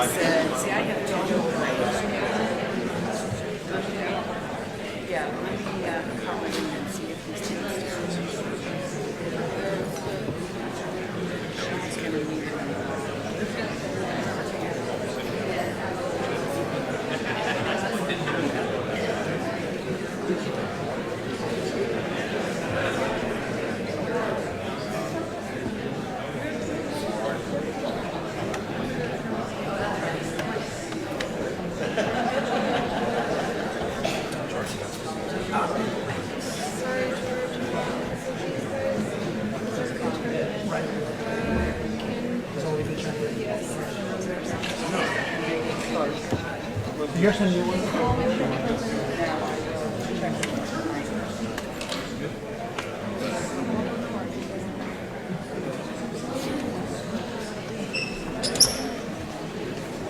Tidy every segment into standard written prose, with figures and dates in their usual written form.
See, I have to do yeah, let me call him and see if he's changed. He's going to need Here's a new one.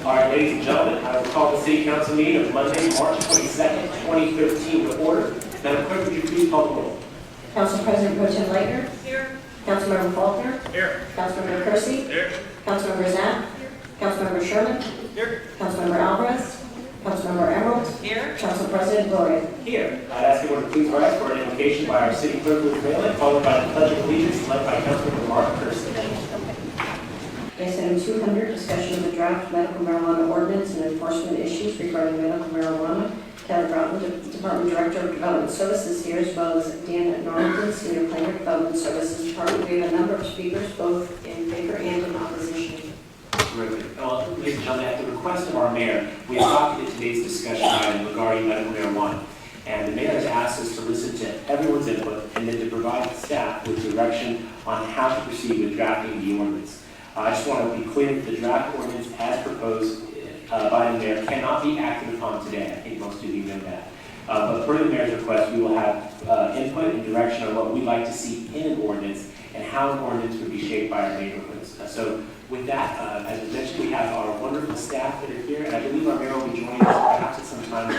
All right, ladies and gentlemen, I will call the City Council meeting of Monday, March 22nd, 2015 to order. Madam Clerk, would you please call the roll? Council President Pro Tem Leitner. here. Councilmember Faulkner. Here. Councilmember Kersey. Here. Councilmember Zapp. Councilmember Sherman. Here. Councilmember Alvarez. Councilmember Emerald. Here. Council President Gloria. Here. I'd ask everyone to please rise for an invocation by our City Clerk, Liz Whalen, followed by the Pledge of Allegiance led by Councilmember Mark Kersey. Case item 200, discussion of the draft medical marijuana ordinance and enforcement issues regarding medical marijuana. Kelly Broughton, Department Director of Development Services here, as well as Dan Norrington, Senior Planner, Development Services Department. We have a number of speakers, both in favor and in opposition. Well, ladies and gentlemen, at the request of our mayor, we adopted today's discussion item regarding medical marijuana. And the mayor has asked us to listen to everyone's input and then to provide staff with direction on how to proceed with drafting the ordinance. I just want to be clear that the draft ordinance as proposed by the mayor cannot be acted upon today. I think most of you know that. But per the mayor's request, we will have input and direction on what we'd like to see in an ordinance and how an ordinance would be shaped by our neighborhoods. So with that, as I mentioned, we have our wonderful staff that are here, and I believe our mayor will be joining us perhaps at some time to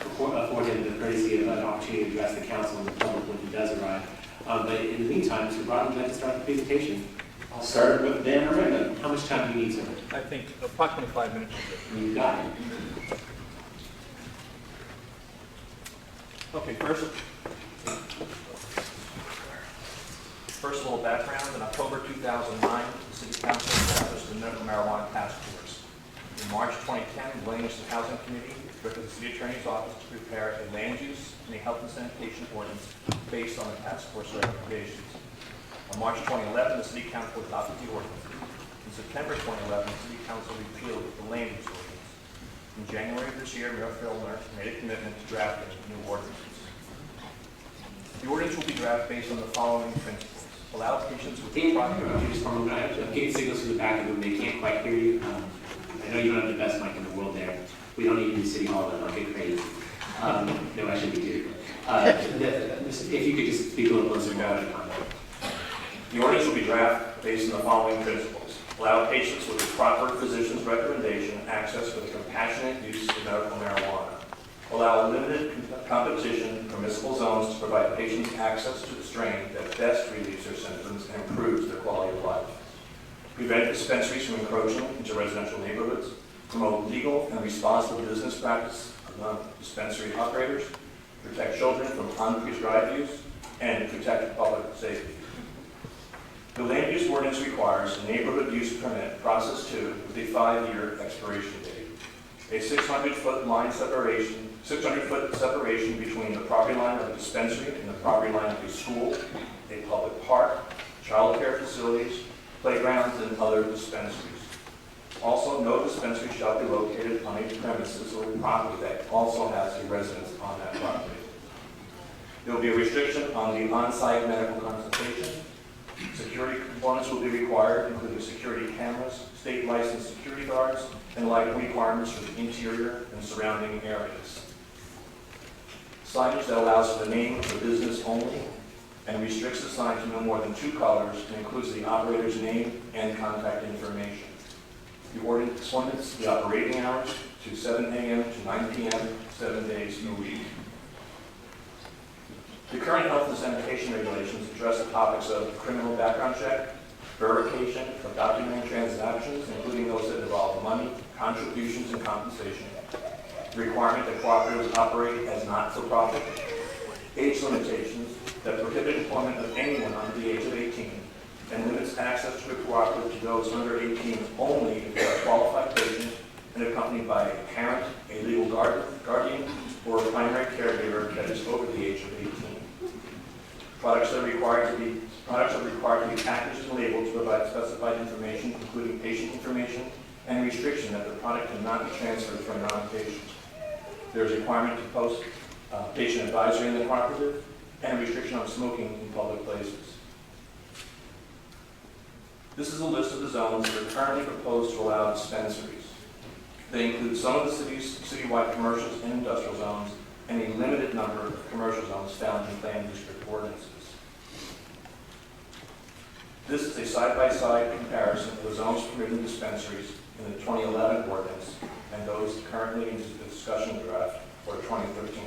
afford him the courtesy of an opportunity to address the council and the public when he does arrive. But in the meantime, Mr. Broughton, would you like to start the presentation? I'll start with Dan Aranda. How much time do you need, sir? I think approximately 5 minutes. You got it. Okay, first a little background. In October 2009, the City Council established the Medical Marijuana Task Force. In March 2010, the Land Use and Housing Committee worked with the City Attorney's Office to prepare a land use and a health and sanitation ordinance based on the task force recommendations. On March 2011, the City Council adopted the ordinance. In September 2011, the City Council repealed the land use ordinance. In January of this year, Mayor Filner made a commitment to drafting new ordinances. The ordinance will be drafted based on the following principles. Allow patients with Dan, would you just one moment? I'm getting signals from the back of the room. They can't quite hear you. I know you don't have the best mic in the world there. We don't need to do City Hall, then I'll get crazy. No, I shouldn't be too. If you could just speak a little closer about it. The ordinance will be drafted based on the following principles. Allow patients with a proper physician's recommendation access for the compassionate use of medical marijuana. Allow limited competition in permissible zones to provide patients access to the strain that best relieves their symptoms and improves their quality of life. Prevent dispensaries from encroaching into residential neighborhoods. Promote legal and responsible business practice among dispensary operators. Protect children from unprescribed use. And protect public safety. The land use ordinance requires a neighborhood use permit, process 2, with a 5-year expiration date. A 600-foot separation between the property line of a dispensary and the property line of a school, a public park, child care facilities, playgrounds, and other dispensaries. Also, no dispensary shall be located on a premises or property that also has a residence on that property. There will be a restriction on the on-site medical consultation. Security components will be required, including security cameras, state licensed security guards, and lighting requirements for the interior and surrounding areas. Signage that allows for the name of the business only and restricts the sign to no more than 2 colors and includes the operator's name and contact information. The ordinance limits the operating hours to 7 a.m. to 9 p.m., 7 days a week. The current health and sanitation regulations address the topics of criminal background check, verification of documenting transactions, including those that involve money, contributions, and compensation, the requirement that cooperatives operate as not-for-profit, age limitations that prohibit employment of anyone under the age of 18, and limits access to the cooperative to those under 18 only if they are qualified patients and accompanied by a parent, a legal guardian, or a primary caregiver that is over the age of 18. Products are required to be packaged and labeled to provide specified information, including patient information, and restriction that the product cannot be transferred from non-patients. There is a requirement to post patient advisory in the cooperative, and a restriction on smoking in public places. This is a list of the zones that are currently proposed to allow dispensaries. They include some of the city's citywide commercials and industrial zones, and a limited number of commercial zones found in planned district ordinances. This is a side-by-side comparison of the zones permitting dispensaries in the 2011 ordinance and those currently in the discussion draft for 2013.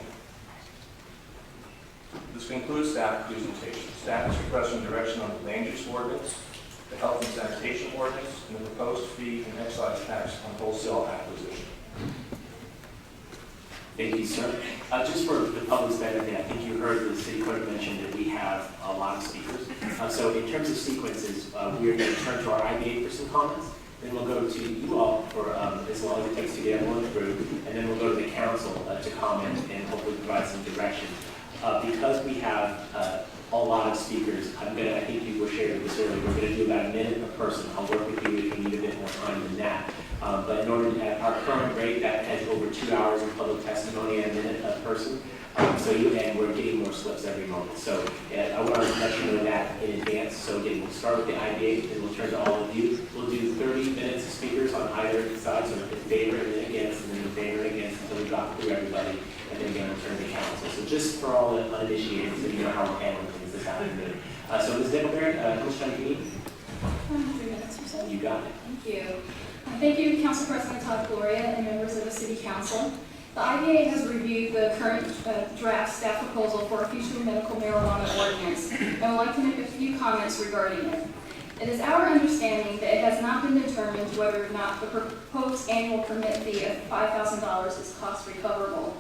This concludes staff presentation. Staff is requesting direction on the land use ordinance, the health and sanitation ordinance, and the proposed fee and excise tax on wholesale acquisition. Thank you, sir. Just for the public's benefit, I think you heard the city clerk mention that we have a lot of speakers. So in terms of sequences, we are going to turn to our IBA for some comments. Then we'll go to you all for as long as it takes to get everyone through. And then we'll go to the council to comment and hopefully provide some direction. Because we have a lot of speakers, I think you were sharing this earlier, we're going to do about a minute per person. I'll work with you if you need a bit more time than that. But in order to have our current rate, that has over 2 hours of public testimony and a minute per person. And we're getting more slips every moment. So I want to let you know that in advance. So again, we'll start with the IBA, and we'll turn to all of you. We'll do 30 minutes of speakers on either side, so in favor and then against, and then in favor and against until we got through everybody. And then again, we'll turn to the council. So just for all the uninitiated, so you know how we're handling things this afternoon. So Ms. Dickelberg, how much time do you need? 3 minutes or so. You got it. Thank you. Thank you, Council President Todd Gloria and members of the City Council. The IBA has reviewed the current draft staff proposal for a future medical marijuana ordinance, and would like to make a few comments regarding it. It is our understanding that it has not been determined whether or not the proposed annual permit fee of $5,000 is cost recoverable.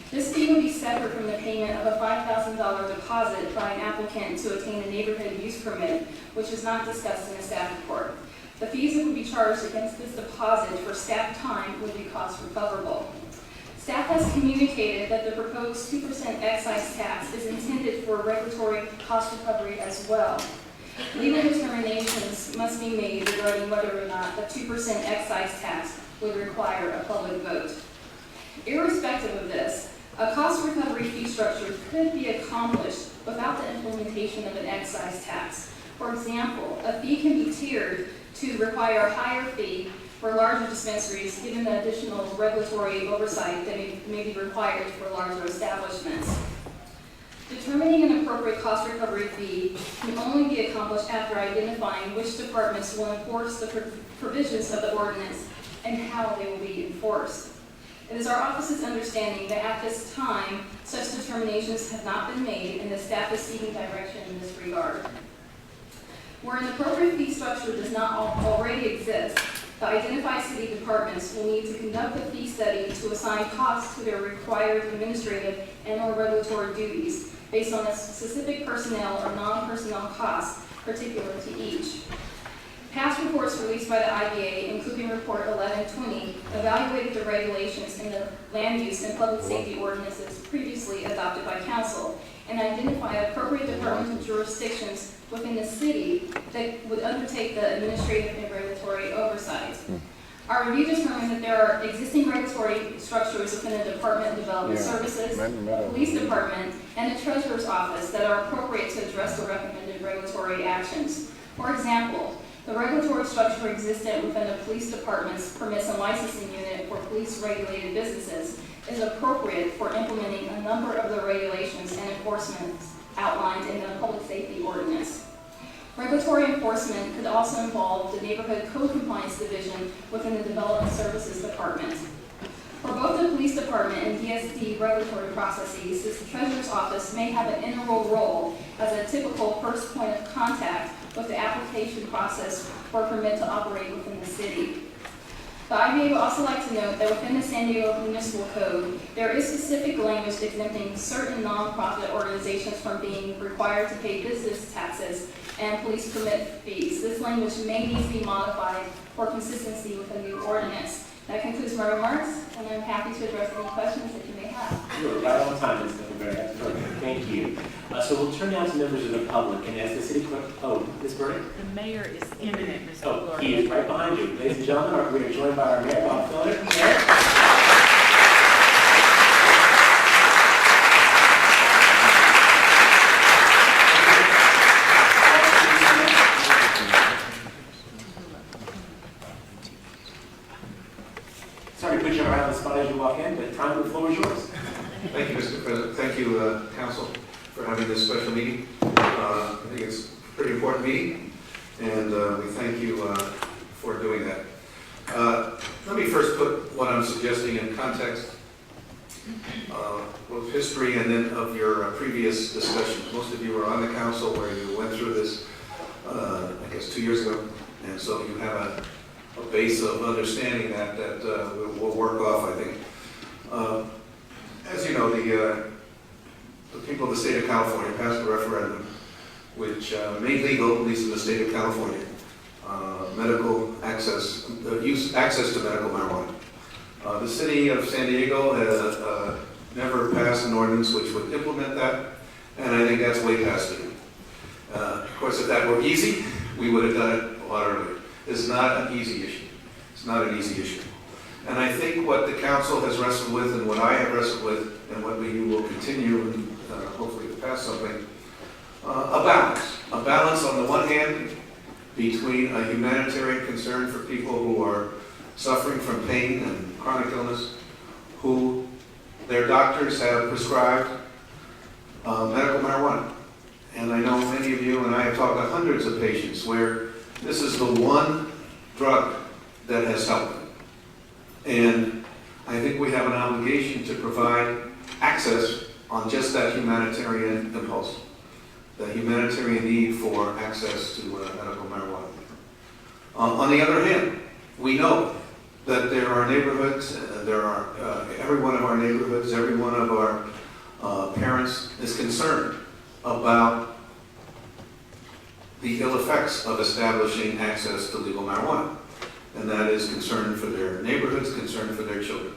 This fee would be separate from the payment of a $5,000 deposit by an applicant to attain a neighborhood use permit, which is not discussed in the staff report. The fees that would be charged against this deposit for staff time would be cost recoverable. Staff has communicated that the proposed 2% excise tax is intended for regulatory cost recovery as well. Legal determinations must be made regarding whether or not the 2% excise tax would require a public vote. Irrespective of this, a cost recovery fee structure could be accomplished without the implementation of an excise tax. For example, a fee can be tiered to require a higher fee for larger dispensaries, given the additional regulatory oversight that may be required for larger establishments. Determining an appropriate cost recovery fee can only be accomplished after identifying which departments will enforce the provisions of the ordinance and how they will be enforced. It is our office's understanding that at this time, such determinations have not been made, and the staff is seeking direction in this regard. Where an appropriate fee structure does not already exist, the identified city departments will need to conduct a fee study to assign costs to their required administrative and/or regulatory duties based on the specific personnel or non-personnel costs particular to each. Past reports released by the IBA, including Report 1120, evaluated the regulations in the land use and public safety ordinances previously adopted by council and identified appropriate departmental jurisdictions within the city that would undertake the administrative and regulatory oversight. Our review determined that there are existing regulatory structures within the Department of Development Services, the Police Department, and the Treasurer's Office that are appropriate to address the recommended regulatory actions. For example, the regulatory structure existent within the Police Department's permits and licensing unit for police-regulated businesses is appropriate for implementing a number of the regulations and enforcements outlined in the Public Safety Ordinance. Regulatory enforcement could also involve the Neighborhood Code Compliance Division within the Development Services Department. For both the Police Department and DSD regulatory processes, the Treasurer's Office may have an integral role as a typical first point of contact with the application process for a permit to operate within the city. The IBA would also like to note that within the San Diego Municipal Code, there is specific language exempting certain nonprofit organizations from being required to pay business taxes and police permit fees. This language may need to be modified for consistency with the new ordinance. That concludes my remarks, and I'm happy to address any questions that you may have. You were right on time, Ms. Nickelberry. That's perfect. Thank you. So we'll turn now to members of the public, and as the city clerk, Ms. Burdick? The mayor is imminent, Mr. Oh, Gloria. he is right behind you. Ladies and gentlemen, we are joined by our mayor, Bob Filner. Mayor? Sorry to put you right on the spot as you walk in, but time, the floor is yours. Thank you, Mr. President. Thank you, Council, for having this special meeting. I think it's a pretty important meeting, and we thank you for doing that. Let me first put what I'm suggesting in context of history and then of your previous discussions. Most of you were on the council where you went through this, I guess, 2 years ago, and so you have a base of understanding that we'll work off, I think. As you know, the people of the state of California passed a referendum which made legal, at least in the state of California, medical access, access to medical marijuana. The city of San Diego has never passed an ordinance which would implement that, and I think that's way past it. Of course, if that were easy, we would have done it a lot earlier. It's not an easy issue. It's not an easy issue. And I think what the council has wrestled with and what I have wrestled with and what we will continue and hopefully to pass something, a balance. A balance on the one hand between a humanitarian concern for people who are suffering from pain and chronic illness, who their doctors have prescribed medical marijuana. And I know many of you and I have talked to hundreds of patients where this is the one drug that has helped them. And I think we have an obligation to provide access on just that humanitarian impulse, the humanitarian need for access to medical marijuana. On the other hand, we know that there are neighborhoods, every one of our neighborhoods, every one of our parents is concerned about the ill effects of establishing access to legal marijuana. And that is concern for their neighborhoods, concern for their children.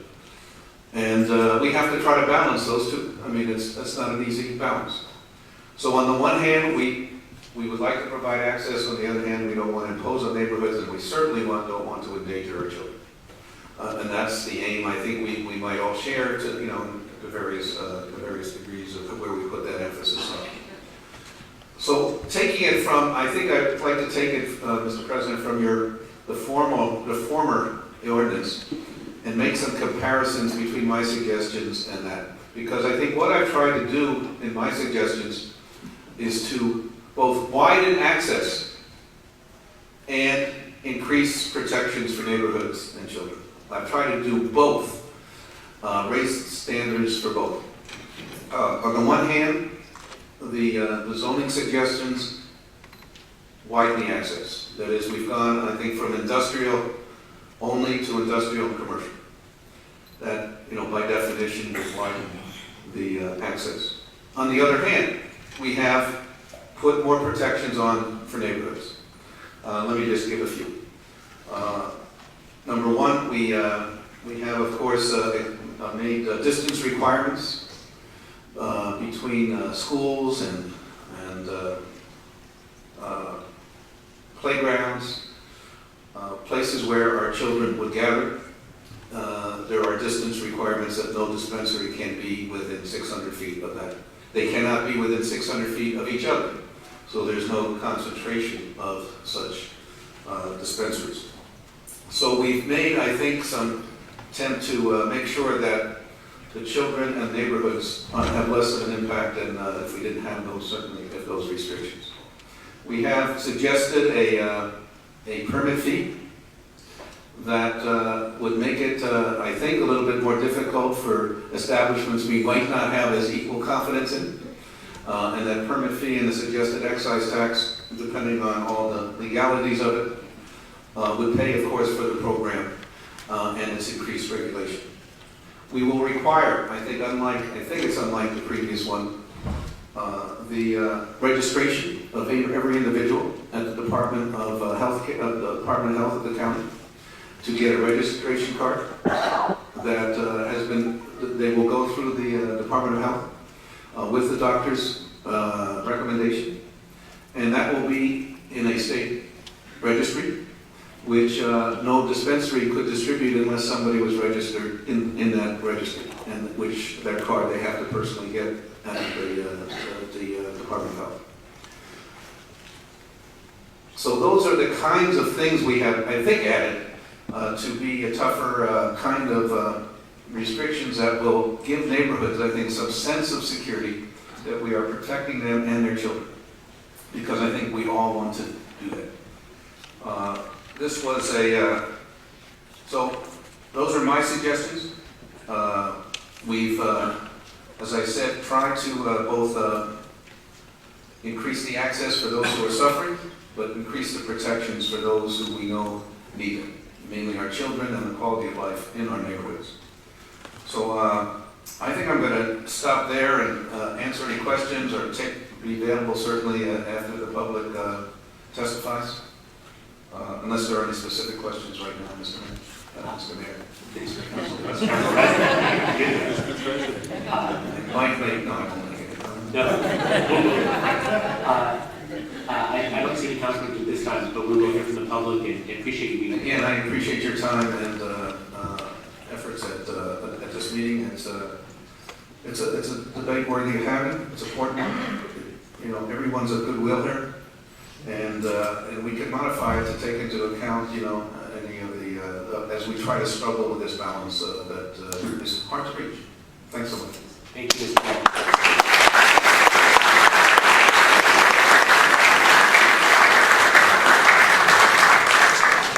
And we have to try to balance those two. I mean, that's not an easy balance. So on the one hand, we would like to provide access. On the other hand, we don't want to impose on neighborhoods, and we certainly don't want to endanger our children. And that's the aim I think we might all share to, the various degrees of where we put that emphasis on. So taking it from, I think I'd like to take it, Mr. President, from the former ordinance and make some comparisons between my suggestions and that. Because I think what I've tried to do in my suggestions is to both widen access and increase protections for neighborhoods and children. I've tried to do both, raise standards for both. On the one hand, the zoning suggestions widen the access. That is, we've gone, I think, from industrial only to industrial and commercial. That, by definition, would widen the access. On the other hand, we have put more protections on for neighborhoods. Let me just give a few. Number one, we have, of course, made distance requirements between schools and playgrounds, places where our children would gather. There are distance requirements that no dispensary can be within 600 feet of that. They cannot be within 600 feet of each other. So there's no concentration of such dispensaries. So we've made, I think, some attempt to make sure that the children and neighborhoods have less of an impact than if we didn't have those, certainly, if those restrictions. We have suggested a permit fee that would make it, I think, a little bit more difficult for establishments we might not have as equal confidence in. And that permit fee and the suggested excise tax depending on all the legalities of it, would pay, of course, for the program and its increased regulation. We will require, I think it's unlike the previous one, the registration of every individual at the Department of Health, the Department of Health of the county, to get a registration card that has been. They will go through the Department of Health with the doctor's recommendation, and that will be in a state registry, which no dispensary could distribute unless somebody was registered in that registry, and which that card they have to personally get at the Department of Health. So those are the kinds of things we have, I think, added to be a tougher kind of restrictions that will give neighborhoods, I think, some sense of security that we are protecting them and their children, because I think we all want to do that. This was so those are my suggestions. We've, as I said, tried to both increase the access for those who are suffering, but increase the protections for those who we know need it, mainly our children and the quality of life in our neighborhoods. So I think I'm going to stop there and answer any questions, or be available certainly after the public testifies. Unless there are any specific questions right now, Mr. Mayor. Mike, no, I won't make it. I don't see any conflict at this time, but we will hear from the public and appreciate you being here. Again, I appreciate your time and efforts at this meeting. It's a debate worthy of having. It's important. You know, everyone's of goodwill here. And we can modify it to take into account, you know, any of the, as we try to struggle with this balance that is hard to reach. Thanks so much. Thank you, Mr. Mayor.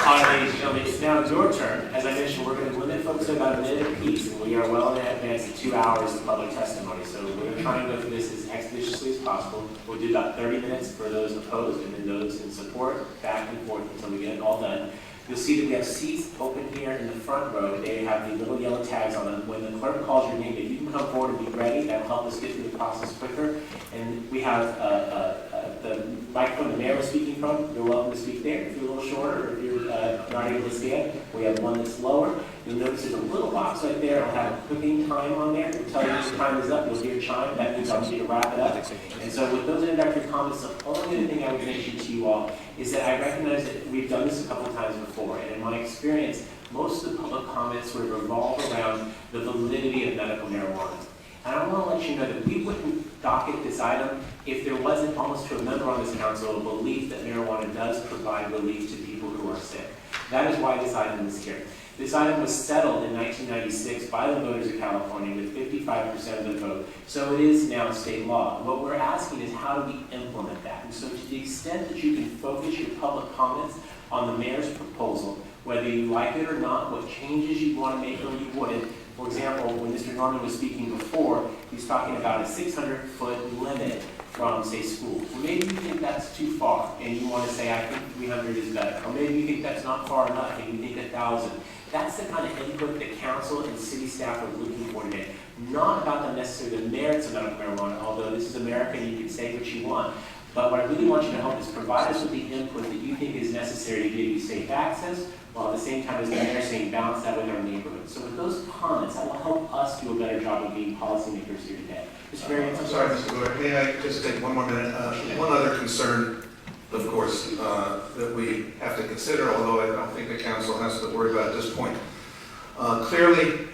All right, ladies and gentlemen, it's now your turn. As I mentioned, we're going to limit folks to about a minute apiece, and we are well in advance of 2 hours of public testimony. So we're going to try and go through this as expeditiously as possible. We'll do about 30 minutes for those opposed and then those in support, back and forth until we get it all done. You'll see that we have seats open here in the front row. They have the little yellow tags on them. When the clerk calls your name, if you can come forward and be ready, that'll help us get through the process quicker. And we have the microphone the mayor was speaking from. You're welcome to speak there. If you're a little shorter or if you're not able to stand, we have one that's lower. You'll notice there's a little box right there. It'll have a cooking time on there. It'll tell you when time is up. You'll hear a chime. That means I'm going to wrap it up. And so with those introductory comments, the only other thing I would mention to you all is that I recognize that we've done this a couple of times before. And in my experience, most of the public comments sort of revolve around the validity of medical marijuana. And I want to let you know that we wouldn't docket this item if there wasn't almost to a member on this council a belief that marijuana does provide relief to people who are sick. That is why this item is here. This item was settled in 1996 by the voters of California with 55% of the vote, so it is now state law. What we're asking is how do we implement that? And so to the extent that you can focus your public comments on the mayor's proposal, whether you like it or not, what changes you want to make or you wouldn't. For example, when Mr. Norman was speaking before, he's talking about a 600-foot limit from, say, schools. Well, maybe you think that's too far, and you want to say, I think 300 is better. Or maybe you think that's not far enough, and you think 1,000. That's the kind of input that council and city staff are looking for today. Not about necessarily the merits of medical marijuana, although this is America and you can say what you want. But what I really want you to help is provide us with the input that you think is necessary to give you safe access, while at the same time as the mayor saying balance that with our neighborhood. So with those comments, that will help us do a better job of being policymakers here today. Mr. Mayor, I'm sorry, Mr. Gordon. May I just take one more minute? One other concern, of course, that we have to consider, although I don't think the council has to worry about at this point. Clearly,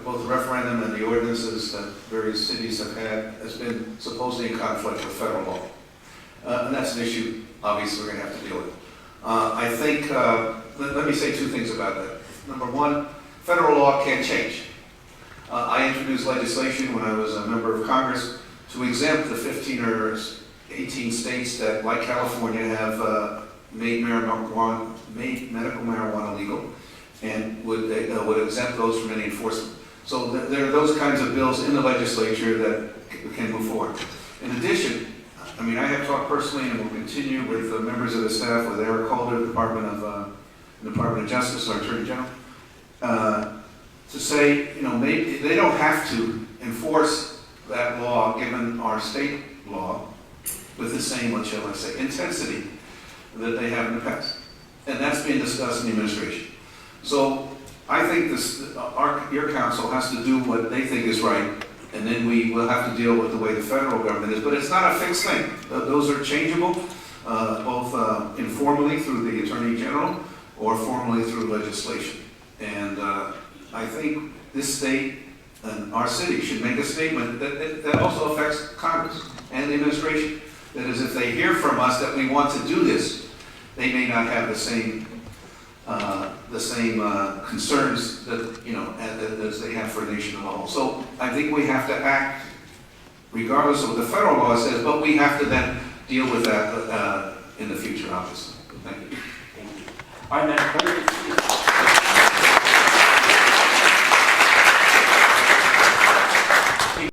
both the referendum and the ordinances that various cities have had has been supposedly in conflict with federal law. And that's an issue, obviously, we're going to have to deal with. I think, let me say two things about that. Number one, federal law can't change. I introduced legislation when I was a member of Congress to exempt the 15 or 18 states that, like California, have made medical marijuana legal, and would exempt those from any enforcement. So there are those kinds of bills in the legislature that can move forward. In addition, I mean, I have talked personally and will continue with members of the staff, with Eric Calder, Department of Justice, our Attorney General, to say, you know, maybe they don't have to enforce that law, given our state law, with the same, what shall I say, intensity that they have in the past. And that's being discussed in the administration. So I think your council has to do what they think is right, and then we will have to deal with the way the federal government is. But it's not a fixed thing. Those are changeable, both informally through the Attorney General or formally through legislation. And I think this state and our city should make a statement that also affects Congress and the administration. That is, if they hear from us that we want to do this, they may not have the same concerns that, you know, as they have for a nation as a whole. So I think we have to act regardless of what the federal law says, but we have to then deal with that in the future, obviously. Thank you. All right, Madam Clerk,